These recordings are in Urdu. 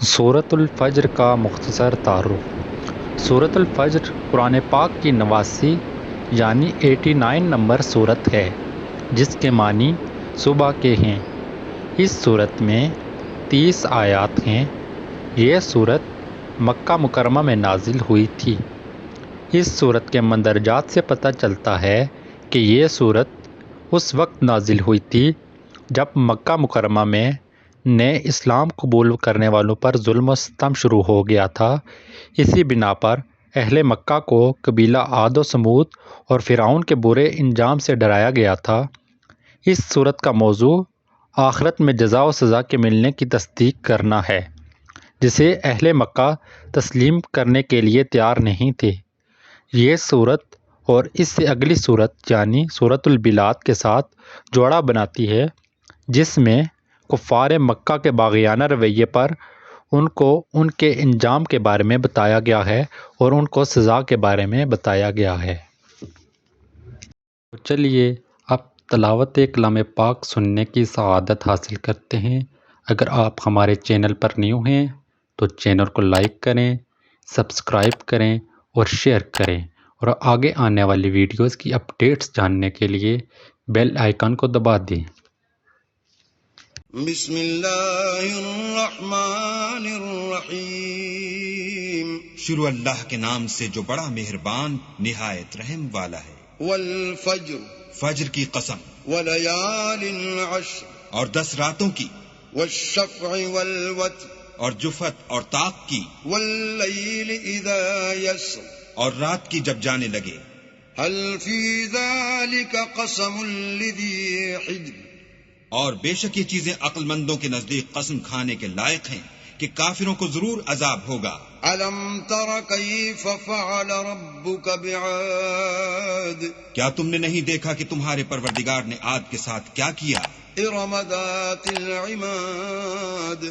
سورۃ الفجر کا مختصر تعارف۔ سورۃ الفجر قرآن پاک کی 89 یعنی 89 نمبر سورت ہے، جس کے معنی صبح کے ہیں۔ اس سورت میں 30 آیات ہیں۔ یہ سورت مکہ مکرمہ میں نازل ہوئی تھی۔ اس سورت کے مندرجات سے پتہ چلتا ہے کہ یہ سورت اس وقت نازل ہوئی تھی جب مکہ مکرمہ میں نئے اسلام قبول کرنے والوں پر ظلم و ستم شروع ہو گیا تھا۔ اسی بنا پر اہل مکہ کو قبیلہ عاد و سمود اور فرعون کے برے انجام سے ڈرایا گیا تھا۔ اس سورت کا موضوع آخرت میں جزا و سزا کے ملنے کی تصدیق کرنا ہے، جسے اہل مکہ تسلیم کرنے کے لیے تیار نہیں تھے۔ یہ سورت اور اس سے اگلی سورت یعنی سورۃ البلاد کے ساتھ جوڑا بناتی ہے، جس میں کفار مکہ کے باغیانہ رویے پر ان کو ان کے انجام کے بارے میں بتایا گیا ہے اور ان کو سزا کے بارے میں بتایا گیا ہے۔ تو چلیے اب تلاوت کلام پاک سننے کی سعادت حاصل کرتے ہیں۔ اگر آپ ہمارے چینل پر نیو ہیں تو چینل کو لائک کریں، سبسکرائب کریں اور شیئر کریں، اور آگے آنے والی ویڈیوز کی اپڈیٹس جاننے کے لیے بیل آئیکن کو دبا دیں۔ بسم اللہ الرحمن الرحیم۔ شروع اللہ کے نام سے جو بڑا مہربان نہایت رحم والا ہے۔ والفجر، فجر کی قسم، وليال عشر، اور 10 راتوں کی، والشفع والوتر، اور جفت اور طاق کی، واللیل اذا یسر، اور رات کی جب جانے لگے۔ هل فی ذلک قسم لذی حجر، اور بے شک یہ چیزیں عقل مندوں کے نزدیک قسم کھانے کے لائق ہیں کہ کافروں کو ضرور عذاب ہوگا۔ الم تر کیف فعل ربک بعاد، کیا تم نے نہیں دیکھا کہ تمہارے پروردگار نے عاد کے ساتھ کیا کیا؟ ارم ذات العماد،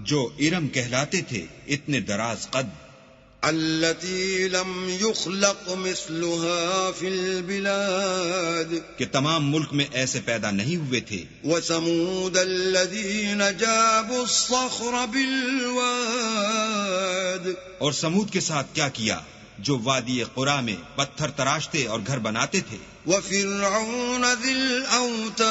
جو ارم کہلاتے تھے اتنے دراز قد، التي لم يخلق مثلها في البلاد، کہ تمام ملک میں ایسے پیدا نہیں ہوئے تھے۔ وثمود الذين جابوا الصخر بالواد، اور سمود کے ساتھ کیا کیا جو وادی قرا میں پتھر تراشتے اور گھر بناتے تھے۔ وفرعون ذي الأوتاد،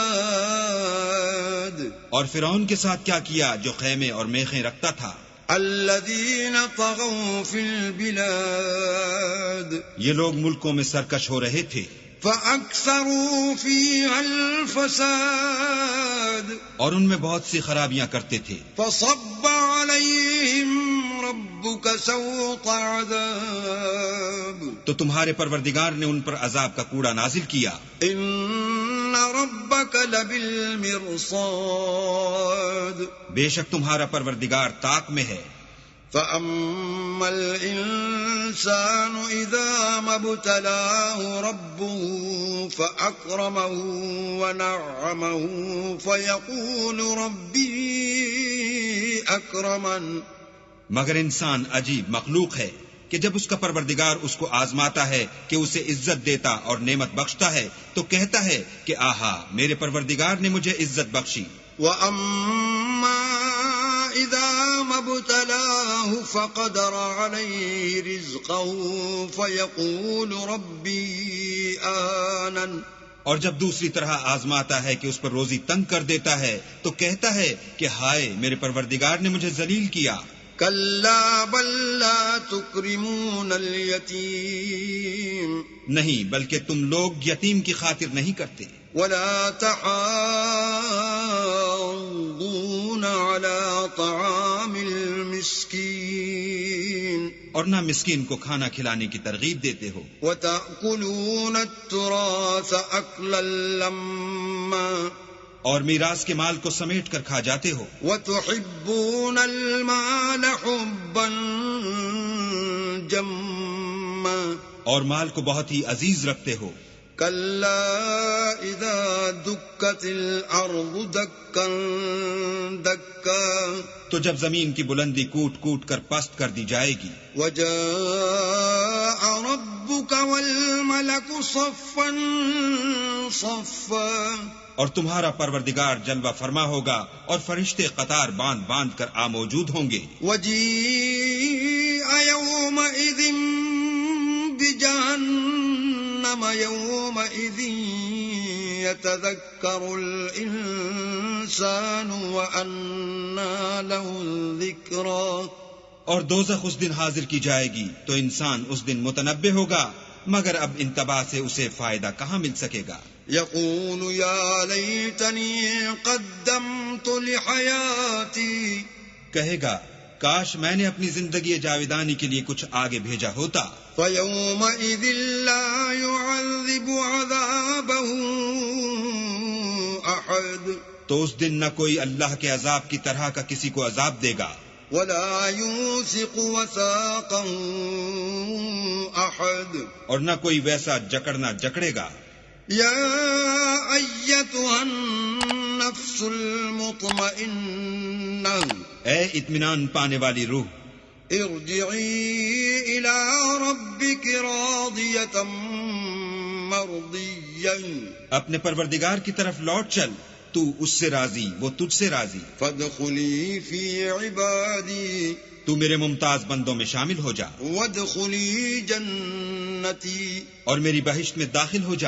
اور فرعون کے ساتھ کیا کیا جو خیمے اور میخیں رکھتا تھا۔ الذين طغوا في البلاد، یہ لوگ ملکوں میں سرکش ہو رہے تھے۔ فأكثروا فيها الفساد، اور ان میں بہت سی خرابیاں کرتے تھے۔ فصب عليهم ربك سوط عذاب، تو تمہارے پروردگار نے ان پر عذاب کا کوڑا نازل کیا۔ ان ربك لبالمرصاد، بے شک تمہارا پروردگار طاق میں ہے۔ فأما الإنسان إذا ما ابتلاه ربه فأكرمه ونعمه فيقول ربي أكرمن، مگر انسان عجیب مخلوق ہے کہ جب اس کا پروردگار اس کو آزماتا ہے کہ اسے عزت دیتا اور نعمت بخشتا ہے تو کہتا ہے کہ آہا میرے پروردگار نے مجھے عزت بخشی۔ وأما إذا ما ابتلاه فقدر عليه رزقه فيقول ربي أهانن، اور جب دوسری طرح آزماتا ہے کہ اس پر روزی تنگ کر دیتا ہے تو کہتا ہے کہ ہائے میرے پروردگار نے مجھے ذلیل کیا۔ كلا بل لا تكرمون اليتيم، نہیں بلکہ تم لوگ یتیم کی خاطر نہیں کرتے۔ ولا تحاضون على طعام المسكين، اور نہ مسکین کو کھانا کھلانے کی ترغیب دیتے ہو۔ وتأكلون التراث أكلا لما، اور میراث کے مال کو سمیٹ کر کھا جاتے ہو۔ وتحبون المال حبا جما، اور مال کو بہت ہی عزیز رکھتے ہو۔ كلا إذا دكت الأرض دكا دكا، تو جب زمین کی بلندی کوٹ کوٹ کر پست کر دی جائے گی۔ وجاء ربك والملك صفا صفا، اور تمہارا پروردگار جلوہ فرما ہوگا اور فرشتے قطار باندھ باندھ کر موجود ہوں گے. وجيء يومئذ بجهنم يومئذ يتذكر الإنسان وأنى له الذكرى. اور دوزخ اس دن حاضر کی جائے گی تو انسان اس دن متنبہ ہوگا، مگر اب انتباہ سے اسے فائدہ کہاں مل سکے گا. يقول يا ليتني قدمت لحياتي. کہے گا کاش میں نے اپنی زندگی جاویدانی کے لیے کچھ آگے بھیجا ہوتا. فيومئذ لا يعذب عذابه أحد. تو اس دن نہ کوئی اللہ کے عذاب کی طرح کا کسی کو عذاب دے گا، ولا يوثق وثاقه أحد. اور نہ کوئی ویسا جکڑنا جکڑے گا. يا أيتها النفس المطمئنة. اے اطمینان پانے والی روح، ارجعي إلى ربك راضية مرضية. اپنے پروردگار کی طرف لوٹ چل، تو اس سے راضی، وہ تجھ سے راضی. فادخلي في عبادي. تو میرے ممتاز بندوں میں شامل ہو جا، وادخلي جنتي. اور میری بہشت میں داخل ہو جا.